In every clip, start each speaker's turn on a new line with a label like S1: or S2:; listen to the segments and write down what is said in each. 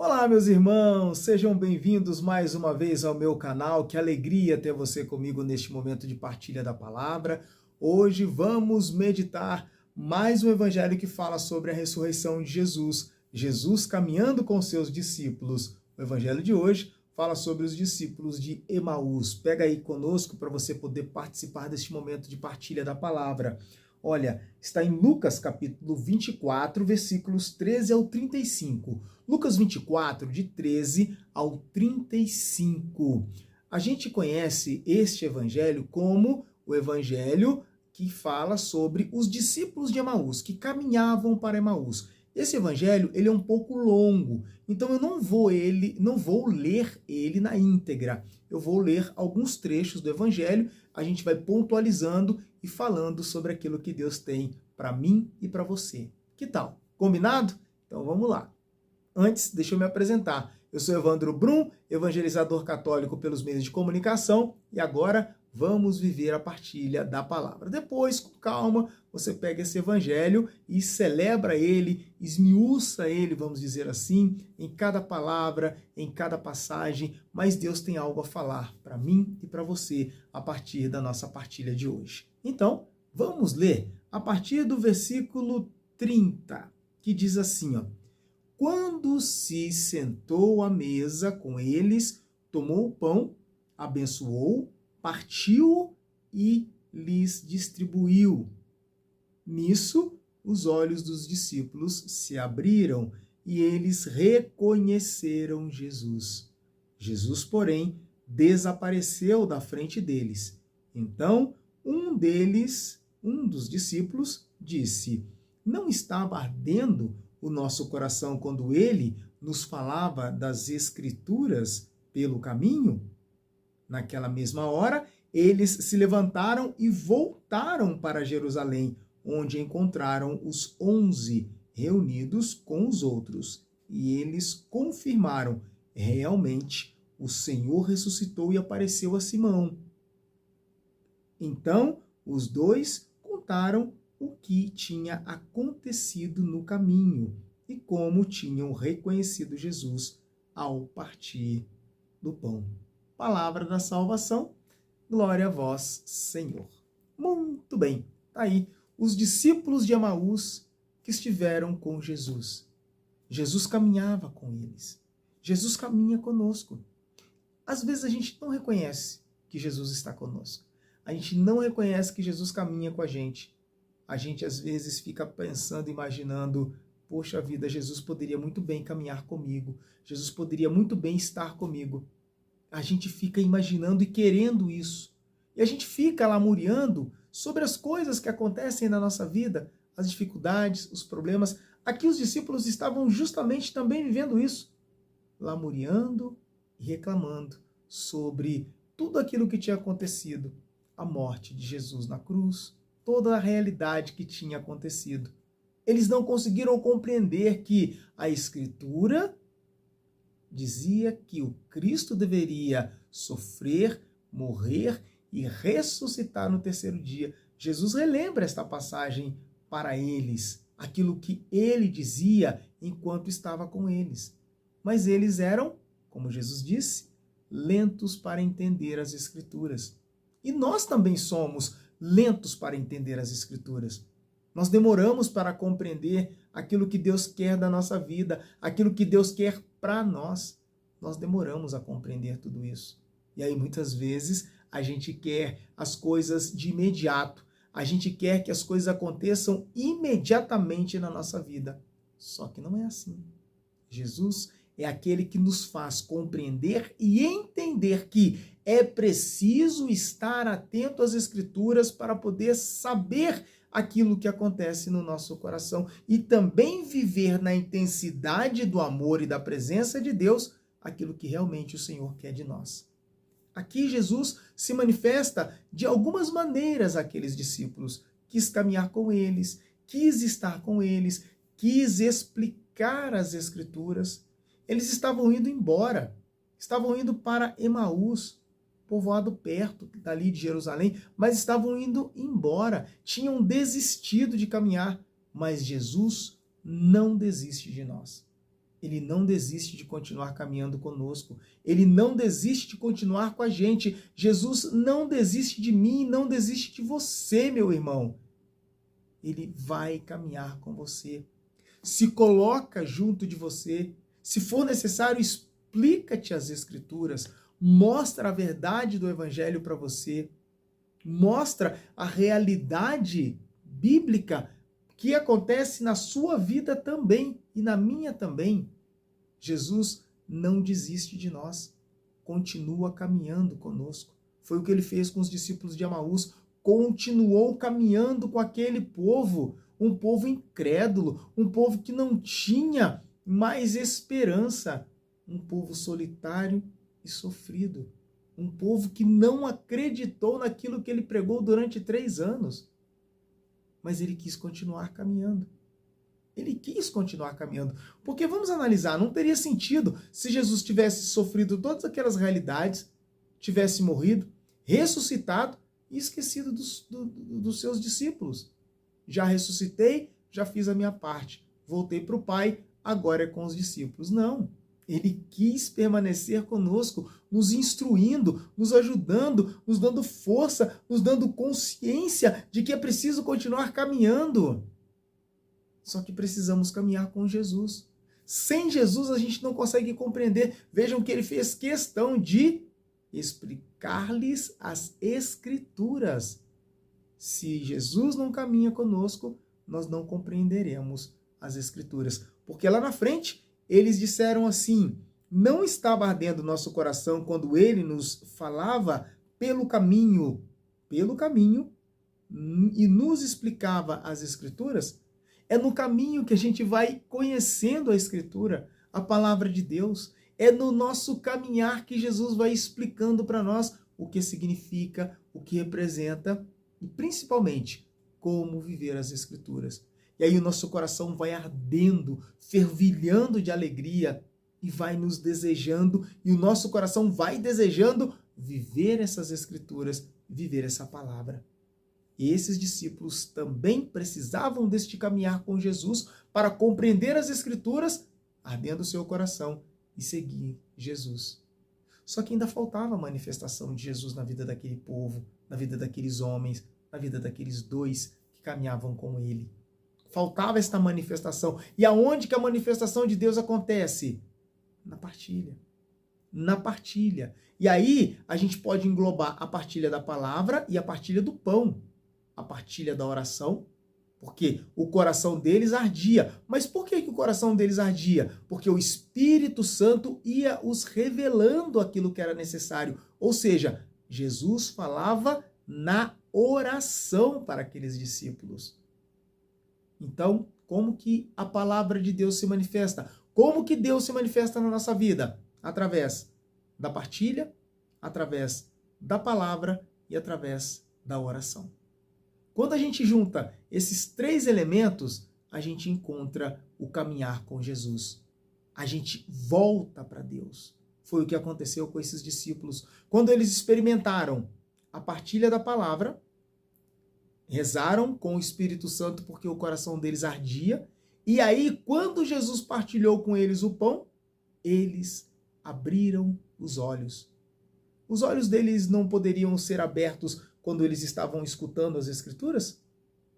S1: Olá, meus irmãos, sejam bem-vindos mais uma vez ao meu canal. Que alegria ter você comigo neste momento de partilha da palavra. Hoje vamos meditar mais um evangelho que fala sobre a ressurreição de Jesus. Jesus caminhando com seus discípulos. O evangelho de hoje fala sobre os discípulos de Emaús. Pega aí conosco para você poder participar deste momento de partilha da palavra. Olha, está em Lucas capítulo 24, versículos 13 ao 35. Lucas 24, de 13 ao 35. A gente conhece este evangelho como o evangelho que fala sobre os discípulos de Emaús, que caminhavam para Emaús. Esse evangelho, ele é um pouco longo, então eu não vou ler ele na íntegra. Eu vou ler alguns trechos do evangelho, a gente vai pontualizando e falando sobre aquilo que Deus tem para mim e para você. Que tal? Combinado? Então vamos lá. Antes, deixa eu me apresentar. Eu sou Evandro Brum, evangelizador católico pelos meios de comunicação, e agora vamos viver a partilha da palavra. Depois, com calma, você pega esse evangelho e celebra ele, esmiuça ele, vamos dizer assim, em cada palavra, em cada passagem, mas Deus tem algo a falar para mim e para você a partir da nossa partilha de hoje. Então, vamos ler a partir do versículo 30, que diz assim, ó: Quando se sentou à mesa com eles, tomou o pão, abençoou, partiu e lhes distribuiu. Nisso, os olhos dos discípulos se abriram e eles reconheceram Jesus. Jesus, porém, desapareceu da frente deles. Então, um dos discípulos, disse: Não estava ardendo o nosso coração quando ele nos falava das Escrituras pelo caminho? Naquela mesma hora, eles se levantaram e voltaram para Jerusalém, onde encontraram os 11 reunidos com os outros. E eles confirmaram: realmente, o Senhor ressuscitou e apareceu a Simão. Então, os dois contaram o que tinha acontecido no caminho e como tinham reconhecido Jesus ao partir do pão. Palavra da salvação, glória a vós, Senhor. Muito bem, tá aí os discípulos de Emaús que estiveram com Jesus. Jesus caminhava com eles. Jesus caminha conosco. Às vezes a gente não reconhece que Jesus está conosco. A gente não reconhece que Jesus caminha com a gente. A gente às vezes fica pensando, imaginando: poxa vida, Jesus poderia muito bem caminhar comigo. Jesus poderia muito bem estar comigo. A gente fica imaginando e querendo isso. E a gente fica lamuriando sobre as coisas que acontecem na nossa vida, as dificuldades, os problemas. Aqui os discípulos estavam justamente também vivendo isso, lamuriando e reclamando sobre tudo aquilo que tinha acontecido. A morte de Jesus na cruz, toda a realidade que tinha acontecido. Eles não conseguiram compreender que a Escritura dizia que o Cristo deveria sofrer, morrer e ressuscitar no terceiro dia. Jesus relembra esta passagem para eles, aquilo que ele dizia enquanto estava com eles. Mas eles eram, como Jesus disse, lentos para entender as Escrituras. E nós também somos lentos para entender as Escrituras. Nós demoramos para compreender aquilo que Deus quer da nossa vida, aquilo que Deus quer para nós. Nós demoramos a compreender tudo isso. E aí muitas vezes a gente quer as coisas de imediato. A gente quer que as coisas aconteçam imediatamente na nossa vida. Só que não é assim. Jesus é aquele que nos faz compreender e entender que é preciso estar atento às Escrituras para poder saber aquilo que acontece no nosso coração e também viver na intensidade do amor e da presença de Deus aquilo que realmente o Senhor quer de nós. Aqui Jesus se manifesta de algumas maneiras àqueles discípulos. Quis caminhar com eles, quis estar com eles, quis explicar as Escrituras. Eles estavam indo embora, estavam indo para Emaús, povoado perto dali de Jerusalém, mas estavam indo embora, tinham desistido de caminhar, mas Jesus não desiste de nós. Ele não desiste de continuar caminhando conosco. Ele não desiste de continuar com a gente. Jesus não desiste de mim, não desiste de você, meu irmão. Ele vai caminhar com você. Se coloca junto de você. Se for necessário, explica-te as Escrituras. Mostra a verdade do Evangelho para você. Mostra a realidade bíblica que acontece na sua vida também e na minha também. Jesus não desiste de nós, continua caminhando conosco. Foi o que ele fez com os discípulos de Emaús, continuou caminhando com aquele povo, um povo incrédulo, um povo que não tinha mais esperança, um povo solitário e sofrido, um povo que não acreditou naquilo que ele pregou durante 3 anos. Mas ele quis continuar caminhando. Ele quis continuar caminhando. Porque vamos analisar, não teria sentido se Jesus tivesse sofrido todas aquelas realidades, tivesse morrido, ressuscitado e esquecido dos seus discípulos. Já ressuscitei, já fiz a minha parte. Voltei para o Pai, agora é com os discípulos. Não. Ele quis permanecer conosco, nos instruindo, nos ajudando, nos dando força, nos dando consciência de que é preciso continuar caminhando. Só que precisamos caminhar com Jesus. Sem Jesus a gente não consegue compreender. Vejam que ele fez questão de explicar-lhes as Escrituras. Se Jesus não caminha conosco, nós não compreenderemos as Escrituras. Porque lá na frente eles disseram assim: não estava ardendo nosso coração quando ele nos falava pelo caminho, e nos explicava as Escrituras? É no caminho que a gente vai conhecendo a Escritura, a palavra de Deus. É no nosso caminhar que Jesus vai explicando para nós o que significa, o que representa e principalmente como viver as Escrituras. E aí o nosso coração vai ardendo, fervilhando de alegria e vai nos desejando, e o nosso coração vai desejando viver essas Escrituras, viver essa palavra. E esses discípulos também precisavam deste caminhar com Jesus para compreender as Escrituras, ardendo o seu coração e seguir Jesus. Só que ainda faltava a manifestação de Jesus na vida daquele povo, na vida daqueles homens, na vida daqueles 2 que caminhavam com ele. Faltava esta manifestação. E aonde que a manifestação de Deus acontece? Na partilha. Na partilha. E aí a gente pode englobar a partilha da palavra e a partilha do pão. A partilha da oração, porque o coração deles ardia. Mas por que o coração deles ardia? Porque o Espírito Santo ia os revelando aquilo que era necessário. Ou seja, Jesus falava na oração para aqueles discípulos. Então, como que a palavra de Deus se manifesta? Como que Deus se manifesta na nossa vida? Através da partilha, através da palavra e através da oração. Quando a gente junta esses 3 elementos, a gente encontra o caminhar com Jesus. A gente volta para Deus. Foi o que aconteceu com esses discípulos. Quando eles experimentaram a partilha da palavra, rezaram com o Espírito Santo porque o coração deles ardia, e aí, quando Jesus partilhou com eles o pão, eles abriram os olhos. Os olhos deles não poderiam ser abertos quando eles estavam escutando as Escrituras?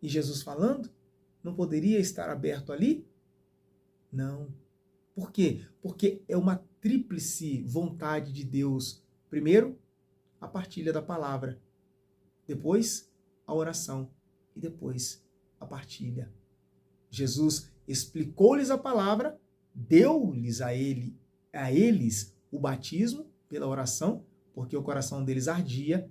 S1: E Jesus falando? Não poderia estar aberto ali? Não. Por quê? Porque é uma tríplice vontade de Deus. Primeiro, a partilha da palavra. Depois, a oração. E depois, a partilha. Jesus explicou-lhes a palavra, deu-lhes a eles o batismo pela oração, porque o coração deles ardia,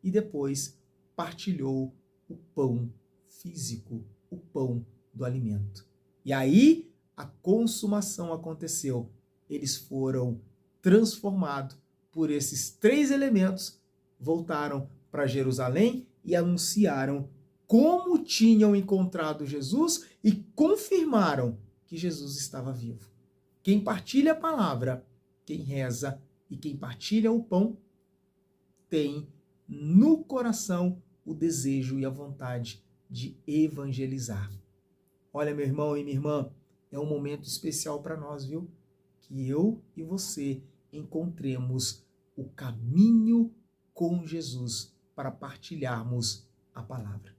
S1: e depois partilhou o pão físico, o pão do alimento. E aí a consumação aconteceu. Eles foram transformados por esses 3 elementos, voltaram para Jerusalém e anunciaram como tinham encontrado Jesus e confirmaram que Jesus estava vivo. Quem partilha a palavra, quem reza e quem partilha o pão, tem no coração o desejo e a vontade de evangelizar. Olha, meu irmão e minha irmã, é um momento especial para nós, viu? Que eu e você encontremos o caminho com Jesus para partilharmos a palavra.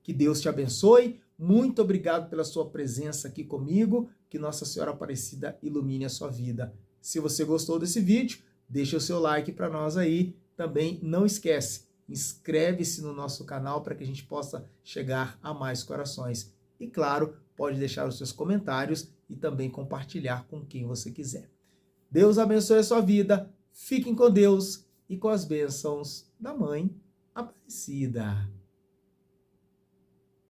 S1: Que Deus te abençoe. Muito obrigado pela sua presença aqui comigo. Que Nossa Senhora Aparecida ilumine a sua vida. Se você gostou desse vídeo, deixa o seu like para nós aí. Também não esquece, inscreve-se no nosso canal para que a gente possa chegar a mais corações. E claro, pode deixar os seus comentários e também compartilhar com quem você quiser. Deus abençoe a sua vida. Fiquem com Deus e com as bênçãos da Mãe Aparecida.